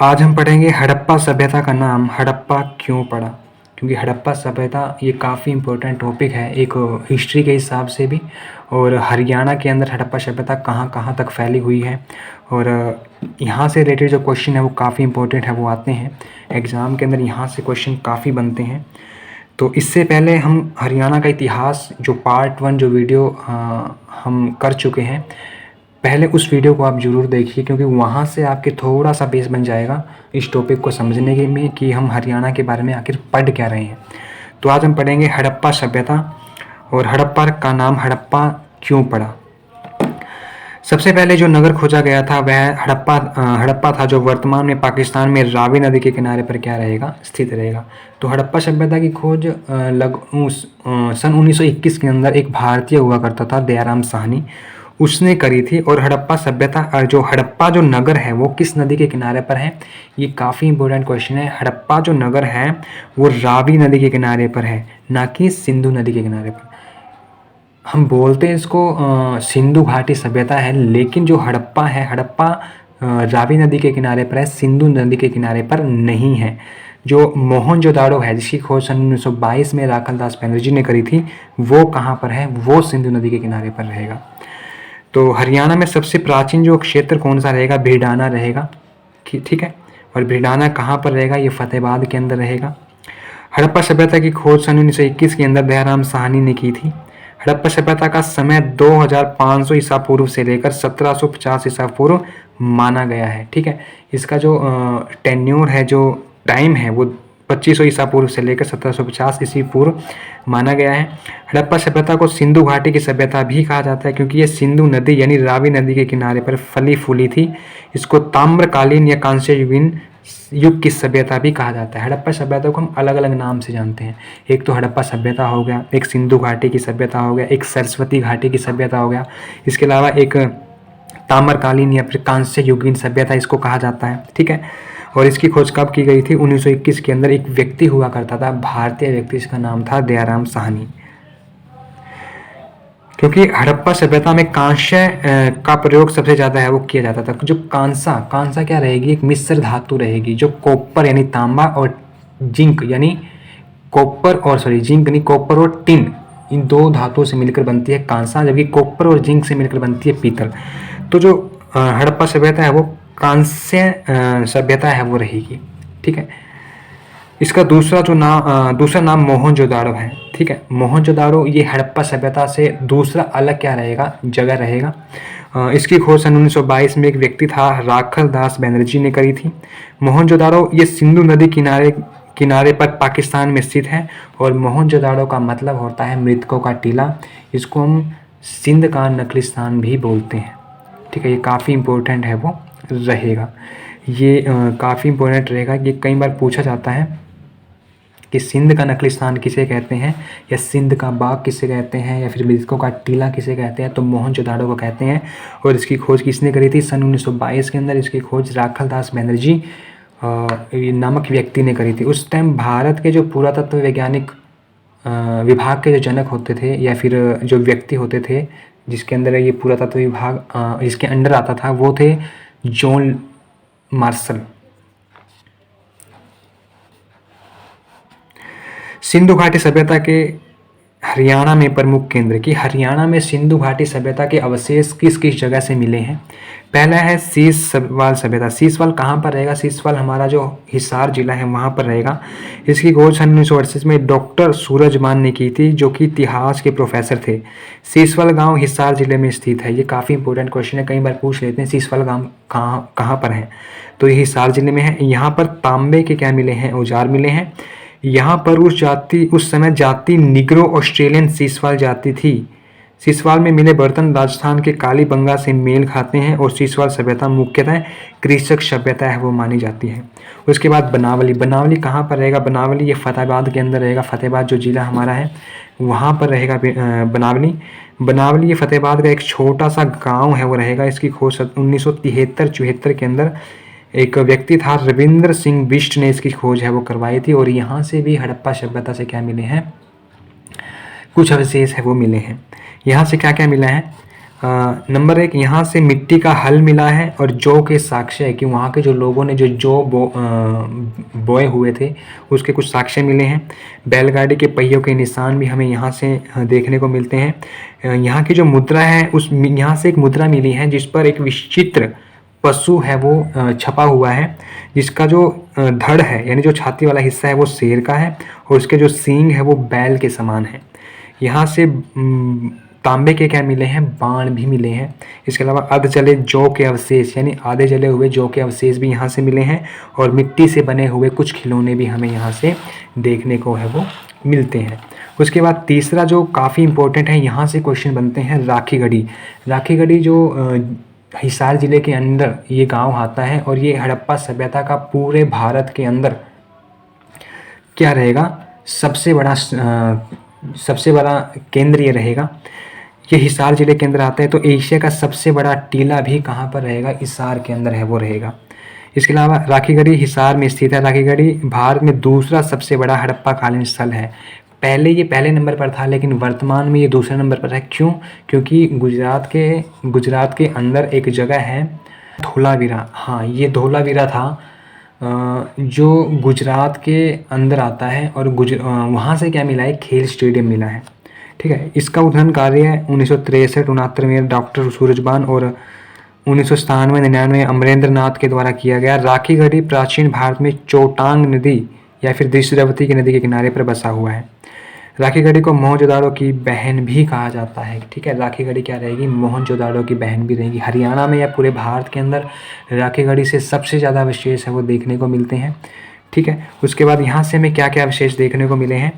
आज हम पढ़ेंगे हड़प्पा सभ्यता का नाम हड़प्पा क्यों पड़ा, क्योंकि हड़प्पा सभ्यता ये काफ़ी इम्पोर्टेंट टॉपिक है एक हिस्ट्री के हिसाब से भी। और हरियाणा के अंदर हड़प्पा सभ्यता कहाँ कहाँ तक फैली हुई है और यहाँ से रिलेटेड जो क्वेश्चन है वो काफ़ी इम्पोर्टेंट है, वो आते हैं एग्ज़ाम के अंदर, यहाँ से क्वेश्चन काफ़ी बनते हैं। तो इससे पहले हम हरियाणा का इतिहास जो पार्ट 1 जो वीडियो हम कर चुके हैं, पहले उस वीडियो को आप ज़रूर देखिए, क्योंकि वहाँ से आपके थोड़ा सा बेस बन जाएगा इस टॉपिक को समझने के में कि हम हरियाणा के बारे में आखिर पढ़ क्या रहे हैं। तो आज हम पढ़ेंगे हड़प्पा सभ्यता और हड़प्पा का नाम हड़प्पा क्यों पड़ा। सबसे पहले जो नगर खोजा गया था वह हड़प्पा था, जो वर्तमान में पाकिस्तान में रावी नदी के किनारे पर क्या रहेगा, स्थित रहेगा। तो हड़प्पा सभ्यता की खोज सन 1921 के अंदर एक भारतीय हुआ करता था, दयाराम साहनी, उसने करी थी। और हड़प्पा सभ्यता जो हड़प्पा जो नगर है वो किस नदी के किनारे पर है, ये काफ़ी इंपॉर्टेंट क्वेश्चन है। हड़प्पा जो नगर है वो रावी नदी के किनारे पर है, ना कि सिंधु नदी के किनारे पर। हम बोलते हैं इसको सिंधु घाटी सभ्यता है, लेकिन जो हड़प्पा है, हड़प्पा रावी नदी के किनारे पर है, सिंधु नदी के किनारे पर नहीं है। जो मोहनजोदाड़ो है, जिसकी खोज सन 1922 में राखल दास बनर्जी ने करी थी, वो कहाँ पर है, वो सिंधु नदी के किनारे पर रहेगा। तो हरियाणा में सबसे प्राचीन जो क्षेत्र कौन सा रहेगा, भिडाना रहेगा, ठीक है। और भिडाना कहाँ पर रहेगा, ये फतेहाबाद के अंदर रहेगा। हड़प्पा सभ्यता की खोज सन 1921 के अंदर दयाराम साहनी ने की थी। हड़प्पा सभ्यता का समय 2500 ईसा पूर्व से लेकर 1750 ईसा पूर्व माना गया है, ठीक है। इसका जो टेन्योर है, जो टाइम है, वो 2500 ईसा पूर्व से लेकर 1750 ईसा पूर्व माना गया है। हड़प्पा सभ्यता को सिंधु घाटी की सभ्यता भी कहा जाता है, क्योंकि ये सिंधु नदी यानी रावी नदी के किनारे पर फली फूली थी। इसको ताम्रकालीन या कांस्ययुगीन युग की सभ्यता भी कहा जाता है। हड़प्पा सभ्यता को हम अलग अलग नाम से जानते हैं, एक तो हड़प्पा सभ्यता हो गया, एक सिंधु घाटी की सभ्यता हो गया, एक सरस्वती घाटी की सभ्यता हो गया, इसके अलावा एक ताम्रकालीन या फिर कांस्य युगीन सभ्यता इसको कहा जाता है, ठीक है। और इसकी खोज कब की गई थी, 1921 के अंदर। एक व्यक्ति हुआ करता था, भारतीय व्यक्ति, इसका नाम था दयाराम साहनी। क्योंकि हड़प्पा सभ्यता में कांस्य का प्रयोग सबसे ज़्यादा है वो किया जाता था। जो कांसा क्या रहेगी, एक मिश्र धातु रहेगी, जो कॉपर यानी तांबा और जिंक यानी जिंक यानी कॉपर और टिन, इन दो धातुओं से मिलकर बनती है कांसा, जबकि कॉपर और जिंक से मिलकर बनती है पीतल। तो जो हड़प्पा सभ्यता है वो कांस्य सभ्यता है वो रहेगी, ठीक है। इसका दूसरा नाम मोहनजोदाड़ो है, ठीक है। मोहनजोदाड़ो ये हड़प्पा सभ्यता से दूसरा अलग क्या रहेगा, जगह रहेगा। इसकी खोज सन 1922 में एक व्यक्ति था, राखल दास बनर्जी ने करी थी। मोहनजोदाड़ो ये सिंधु नदी किनारे पर पाकिस्तान में स्थित है। और मोहनजोदाड़ो का मतलब होता है मृतकों का टीला। इसको हम सिंध का नकलिस्तान भी बोलते हैं, ठीक है। ये काफ़ी इम्पोर्टेंट है वो रहेगा, ये काफ़ी इम्पोर्टेंट रहेगा। ये कई बार पूछा जाता है कि सिंध का नकलिस्तान किसे कहते हैं, या सिंध का बाग किसे कहते हैं, या फिर मृतकों का टीला किसे कहते हैं, तो मोहनजोदाड़ो को कहते हैं। और इसकी खोज किसने करी थी, सन 1922 के अंदर इसकी खोज राखल दास बनर्जी नामक व्यक्ति ने करी थी। उस टाइम भारत के जो पुरातत्व वैज्ञानिक विभाग के जो जनक होते थे, या फिर जो व्यक्ति होते थे जिसके अंदर ये पुरातत्व विभाग जिसके अंडर आता था, वो थे जॉन मार्शल। सिंधु घाटी सभ्यता के हरियाणा में प्रमुख केंद्र की, हरियाणा में सिंधु घाटी सभ्यता के अवशेष किस किस जगह से मिले हैं। पहला है सीसवाल सभ्यता। सीसवाल कहाँ पर रहेगा, सीसवाल हमारा जो हिसार जिला है वहाँ पर रहेगा। इसकी खोज सन 1938 में डॉक्टर सूरजमान ने की थी, जो कि इतिहास के प्रोफेसर थे। सीसवाल गांव हिसार जिले में स्थित है। ये काफ़ी इंपॉर्टेंट क्वेश्चन है, कई बार पूछ लेते हैं सीसवाल गांव कहाँ पर है, तो ये हिसार जिले में है। यहाँ पर तांबे के क्या मिले हैं, औजार मिले हैं। यहाँ पर उस समय जाति निग्रो ऑस्ट्रेलियन सीसवाल जाति थी। सीसवाल में मिले बर्तन राजस्थान के कालीबंगा से मेल खाते हैं। और सीसवाल सभ्यता मुख्यतः कृषक सभ्यता है वो मानी जाती है। उसके बाद बनावली कहाँ पर रहेगा, बनावली ये फतेहाबाद के अंदर रहेगा। फतेहाबाद जो जिला हमारा है वहाँ पर रहेगा बनावली ये फतेहाबाद का एक छोटा सा गाँव है वो रहेगा। इसकी खोज 1973-74 के अंदर एक व्यक्ति था, रविंद्र सिंह बिष्ट ने इसकी खोज है वो करवाई थी। और यहाँ से भी हड़प्पा सभ्यता से क्या मिले हैं, कुछ अवशेष है वो मिले हैं। यहाँ से क्या क्या मिला है, नंबर 1, यहाँ से मिट्टी का हल मिला है और जौ के साक्ष्य है कि वहाँ के जो लोगों ने जो जौ बोए हुए थे उसके कुछ साक्ष्य मिले हैं। बैलगाड़ी के पहियों के निशान भी हमें यहाँ से देखने को मिलते हैं। यहाँ की जो मुद्रा है उस यहाँ से एक मुद्रा मिली है जिस पर एक विचित्र पशु है वो छपा हुआ है, जिसका जो धड़ है यानी जो छाती वाला हिस्सा है वो शेर का है और उसके जो सींग है वो बैल के समान है। यहाँ से तांबे के क्या मिले हैं, बाण भी मिले हैं। इसके अलावा अर्ध जले जौ के अवशेष यानी आधे जले हुए जौ के अवशेष भी यहाँ से मिले हैं और मिट्टी से बने हुए कुछ खिलौने भी हमें यहाँ से देखने को है वो मिलते हैं। उसके बाद तीसरा जो काफ़ी इम्पोर्टेंट है, यहाँ से क्वेश्चन बनते हैं राखीगढ़ी। राखीगढ़ी जो हिसार ज़िले के अंदर ये गांव आता है और ये हड़प्पा सभ्यता का पूरे भारत के अंदर क्या रहेगा, सबसे बड़ा केंद्र ये रहेगा। ये हिसार ज़िले के अंदर आता है तो एशिया का सबसे बड़ा टीला भी कहाँ पर रहेगा, हिसार के अंदर है वो रहेगा। इसके अलावा राखीगढ़ी हिसार में स्थित है। राखीगढ़ी भारत में दूसरा सबसे बड़ा हड़प्पा कालीन स्थल है। पहले ये पहले नंबर पर था लेकिन वर्तमान में ये दूसरे नंबर पर है। क्यों? क्योंकि गुजरात के अंदर एक जगह है धोलावीरा। हाँ, ये धोलावीरा था जो गुजरात के अंदर आता है और वहाँ से क्या मिला है, खेल स्टेडियम मिला है। ठीक है, इसका उद्घाटन कार्य 1963-69 में डॉक्टर सूरजबान और 1997-99 अमरेंद्र नाथ के द्वारा किया गया। राखीगढ़ी प्राचीन भारत में चोटांग नदी या फिर दृश्यवती की नदी के किनारे पर बसा हुआ है। राखीगढ़ी को मोहनजोदाड़ो की बहन भी कहा जाता है। ठीक है, राखीगढ़ी क्या रहेगी, मोहनजोदाड़ो की बहन भी रहेगी। हरियाणा में या पूरे भारत के अंदर राखीगढ़ी से सबसे ज़्यादा अवशेष है वो देखने को मिलते हैं। ठीक है, उसके बाद यहाँ से हमें क्या क्या अवशेष देखने को मिले हैं।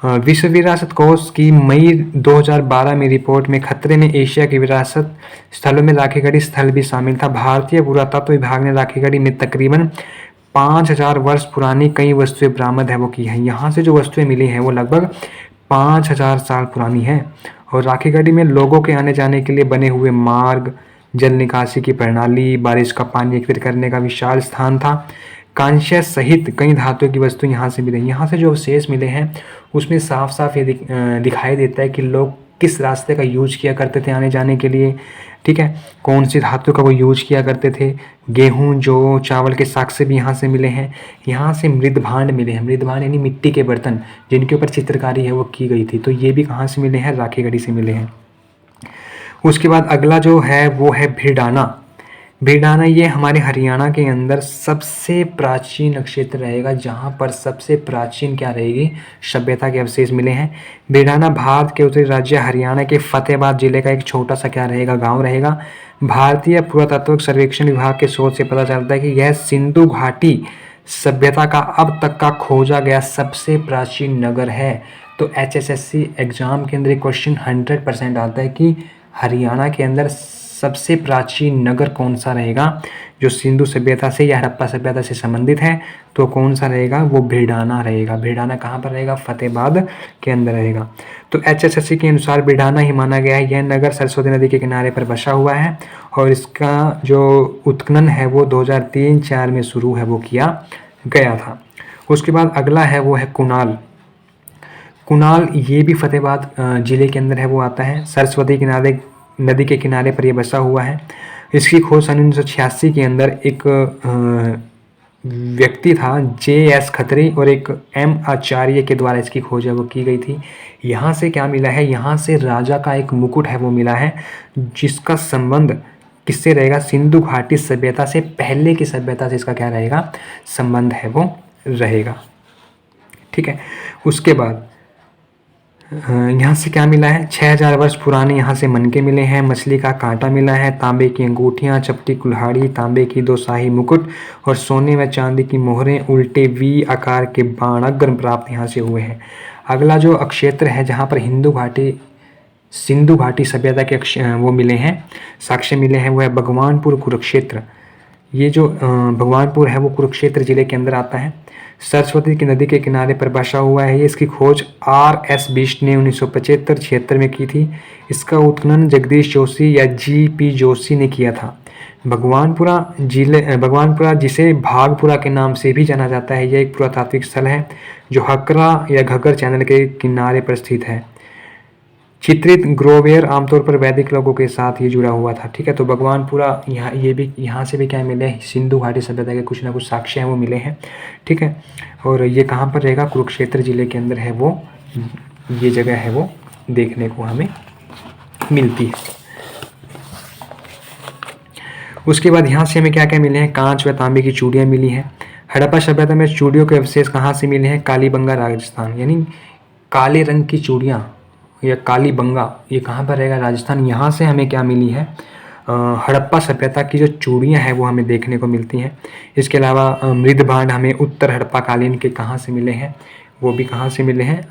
विश्व विरासत कोष की मई 2012 में रिपोर्ट में खतरे में एशिया की विरासत स्थलों में राखीगढ़ी स्थल भी शामिल था। भारतीय पुरातत्व विभाग ने राखीगढ़ी में तकरीबन 5000 वर्ष पुरानी कई वस्तुएं बरामद है वो की हैं। यहाँ से जो वस्तुएं मिली हैं वो लगभग 5000 साल पुरानी है। और राखीगढ़ी में लोगों के आने जाने के लिए बने हुए मार्ग, जल निकासी की प्रणाली, बारिश का पानी एकत्रित करने का विशाल स्थान था। कांस्य सहित कई धातुओं की वस्तु यहाँ से मिले। यहाँ से जो अवशेष मिले हैं उसमें साफ साफ ये दिखाई देता है कि लोग किस रास्ते का यूज किया करते थे आने जाने के लिए। ठीक है, कौन सी धातु का वो यूज किया करते थे। गेहूं, जौ, चावल के साक्ष्य भी यहाँ से मिले हैं। यहाँ से मृदभांड मिले हैं। मृदभांड यानी मिट्टी के बर्तन जिनके ऊपर चित्रकारी है वो की गई थी, तो ये भी कहाँ से मिले हैं, राखीगढ़ी से मिले हैं। उसके बाद अगला जो है वो है भिड़ाना। भिड़ाना ये हमारे हरियाणा के अंदर सबसे प्राचीन क्षेत्र रहेगा जहाँ पर सबसे प्राचीन क्या रहेगी, सभ्यता के अवशेष मिले हैं। भिड़ाना भारत के उत्तरी राज्य हरियाणा के फतेहाबाद जिले का एक छोटा सा क्या रहेगा, गांव रहेगा। भारतीय पुरातत्व सर्वेक्षण विभाग के शोध से पता चलता है कि यह सिंधु घाटी सभ्यता का अब तक का खोजा गया सबसे प्राचीन नगर है। तो HSSC एग्जाम के अंदर क्वेश्चन 100% आता है कि हरियाणा के अंदर सबसे प्राचीन नगर कौन सा रहेगा जो सिंधु सभ्यता से या हड़प्पा सभ्यता से संबंधित है, तो कौन सा रहेगा, वो भिड़ाना रहेगा। भिड़ाना कहाँ पर रहेगा, फतेहाबाद के अंदर रहेगा। तो HSSC के अनुसार भिड़ाना ही माना गया है। यह नगर सरस्वती नदी के किनारे पर बसा हुआ है और इसका जो उत्खनन है वो 2003-04 में शुरू है वो किया गया था। उसके बाद अगला है वो है कुणाल। कुणाल ये भी फतेहाबाद जिले के अंदर है वो आता है। सरस्वती किनारे नदी के किनारे पर यह बसा हुआ है। इसकी खोज सन 1986 के अंदर एक व्यक्ति था JS खत्री और एक M आचार्य के द्वारा इसकी खोज है वो की गई थी। यहाँ से क्या मिला है, यहाँ से राजा का एक मुकुट है वो मिला है जिसका संबंध किससे रहेगा, सिंधु घाटी सभ्यता से पहले की सभ्यता से इसका क्या रहेगा, संबंध है वो रहेगा। ठीक है, उसके बाद यहाँ से क्या मिला है, 6000 वर्ष पुराने यहाँ से मनके मिले हैं। मछली का कांटा मिला है, तांबे की अंगूठियाँ, चपटी कुल्हाड़ी, तांबे की 2 शाही मुकुट और सोने व चांदी की मोहरें, उल्टे V आकार के बाणाग्र प्राप्त यहाँ से हुए हैं। अगला जो क्षेत्र है जहाँ पर सिंधु घाटी सभ्यता के वो मिले हैं, साक्ष्य मिले हैं, वो है भगवानपुर कुरुक्षेत्र। ये जो भगवानपुर है वो कुरुक्षेत्र जिले के अंदर आता है। सरस्वती की नदी के किनारे पर बसा हुआ है। ये इसकी खोज RS बिष्ट ने 1975-76 में की थी। इसका उत्खनन जगदीश जोशी या GP जोशी ने किया था। भगवानपुरा जिसे भागपुरा के नाम से भी जाना जाता है, यह एक पुरातात्विक स्थल है जो हकरा या घग्गर चैनल के किनारे पर स्थित है। चित्रित ग्रोवेयर आमतौर पर वैदिक लोगों के साथ ये जुड़ा हुआ था। ठीक है, तो भगवान पूरा यहाँ ये भी यहाँ से भी क्या मिले हैं, सिंधु घाटी सभ्यता के कुछ ना कुछ साक्ष्य हैं वो मिले हैं। ठीक है, और ये कहाँ पर रहेगा, कुरुक्षेत्र जिले के अंदर है वो, ये जगह है वो देखने को हमें मिलती है। उसके बाद यहाँ से हमें क्या क्या मिले हैं, कांच व तांबे की चूड़ियाँ मिली हैं। हड़प्पा सभ्यता में चूड़ियों के अवशेष कहाँ से मिले हैं, कालीबंगा राजस्थान, यानी काले रंग की चूड़ियाँ या कालीबंगा ये कहाँ पर रहेगा, राजस्थान। यहाँ से हमें क्या मिली है, हड़प्पा सभ्यता की जो चूड़ियाँ हैं वो हमें देखने को मिलती हैं। इसके अलावा मृद भांड हमें उत्तर हड़प्पा कालीन के कहाँ से मिले हैं, वो भी कहाँ से मिले हैं,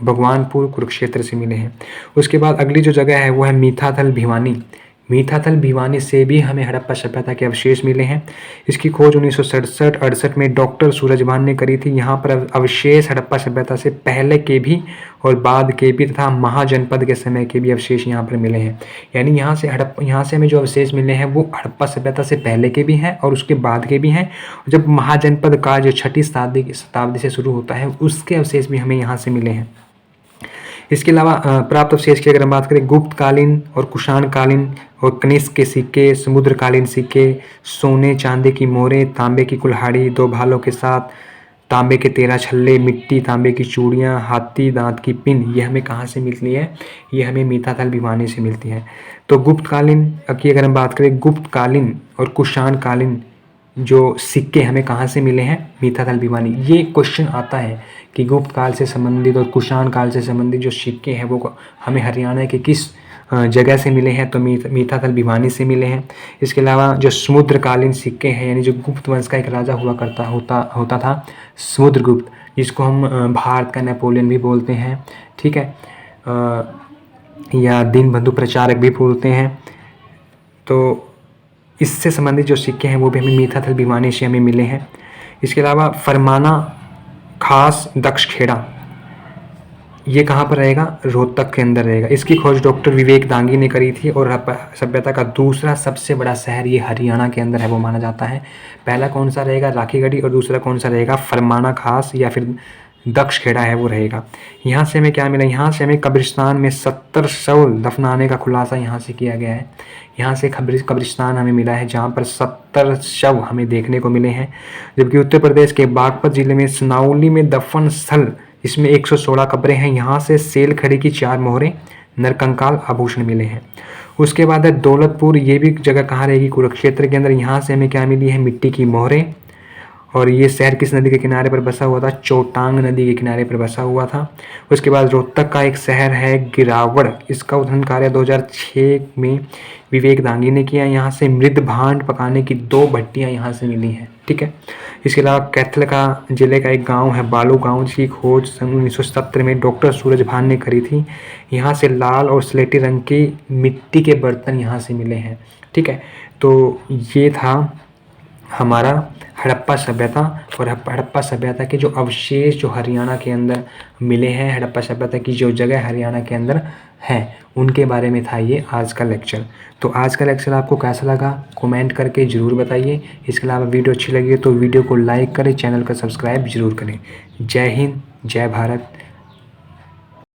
भगवानपुर कुरुक्षेत्र से मिले हैं। उसके बाद अगली जो जगह है वो है मीठाथल भिवानी। मीठाथल भिवानी से भी हमें हड़प्पा सभ्यता के अवशेष मिले हैं। इसकी खोज 1967-68 में डॉक्टर सूरजभान ने करी थी। यहाँ पर अवशेष हड़प्पा सभ्यता से पहले के भी और बाद के भी तथा महाजनपद के समय के भी अवशेष यहाँ पर मिले हैं। यानी यहाँ से हमें जो अवशेष मिले हैं वो हड़प्पा सभ्यता से पहले के भी हैं और उसके बाद के भी हैं। जब महाजनपद का जो 6ठी शताब्दी से शुरू होता है उसके अवशेष भी हमें यहाँ से मिले हैं। इसके अलावा प्राप्त अवशेष की अगर हम बात करें, गुप्त कालीन और कुषाण कालीन और कनिष्क के सिक्के, समुद्रकालीन सिक्के, सोने चांदी की मोहरें, तांबे की कुल्हाड़ी 2 भालों के साथ, तांबे के 13 छल्ले, मिट्टी तांबे की चूड़ियाँ, हाथी दांत की पिन, ये हमें कहाँ से मिलती है, ये हमें मीठाथल भिवानी से मिलती है। तो गुप्तकालीन की अगर हम बात करें, गुप्तकालीन और कुषाण कालीन जो सिक्के हमें कहाँ से मिले हैं, मीठाथल भिवानी। ये क्वेश्चन आता है कि गुप्त काल से संबंधित और कुषाण काल से संबंधित जो सिक्के हैं वो हमें हरियाणा के किस जगह से मिले हैं, तो मीठाथल भिवानी से मिले हैं। इसके अलावा जो समुद्रकालीन सिक्के हैं, यानी जो गुप्त वंश का एक राजा होता था समुद्रगुप्त, जिसको हम भारत का नेपोलियन भी बोलते हैं। ठीक है, या दीनबंधु प्रचारक भी बोलते हैं। तो इससे संबंधित जो सिक्के हैं वो भी हमें मीठाथल भिवानी से हमें मिले हैं। इसके अलावा फरमाना खास दक्षखेड़ा, ये कहाँ पर रहेगा, रोहतक के अंदर रहेगा। इसकी खोज डॉक्टर विवेक दांगी ने करी थी और सभ्यता का दूसरा सबसे बड़ा शहर ये हरियाणा के अंदर है वो माना जाता है। पहला कौन सा रहेगा, राखीगढ़ी, और दूसरा कौन सा रहेगा, फरमाना खास या फिर दक्षखेड़ा है वो रहेगा। यहाँ से हमें क्या मिला, यहाँ से हमें कब्रिस्तान में 70 शव दफनाने का खुलासा यहाँ से किया गया है। यहाँ से कब्रिस्तान हमें मिला है जहाँ पर 70 शव हमें देखने को मिले हैं। जबकि उत्तर प्रदेश के बागपत जिले में सनाउली में दफन स्थल, इसमें 116 कब्रें हैं। यहाँ से सेल खड़ी की 4 मोहरें, नरकंकाल आभूषण मिले हैं। उसके बाद है दौलतपुर, ये भी जगह कहाँ रहेगी, कुरुक्षेत्र के अंदर। यहाँ से हमें क्या मिली है, मिट्टी की मोहरें, और ये शहर किस नदी के किनारे पर बसा हुआ था, चौटांग नदी के किनारे पर बसा हुआ था। उसके बाद रोहतक का एक शहर है गिरावड़, इसका उत्खनन कार्य 2006 में विवेक दांगी ने किया। यहाँ से मृद भांड पकाने की 2 भट्टियाँ यहाँ से मिली हैं। ठीक है, इसके अलावा कैथल का जिले का एक गांव है बालू गांव, जिसकी खोज सन 1970 में डॉक्टर सूरजभान ने करी थी। यहाँ से लाल और स्लेटी रंग के मिट्टी के बर्तन यहाँ से मिले हैं। ठीक है, तो ये था हमारा हड़प्पा सभ्यता, और हड़प्पा सभ्यता के जो अवशेष जो हरियाणा के अंदर मिले हैं, हड़प्पा सभ्यता की जो जगह हरियाणा के अंदर हैं उनके बारे में था ये आज का लेक्चर। तो आज का लेक्चर आपको कैसा लगा कमेंट करके ज़रूर बताइए। इसके अलावा वीडियो अच्छी लगी तो वीडियो को लाइक करें, चैनल को सब्सक्राइब जरूर करें। जय हिंद, जय भारत।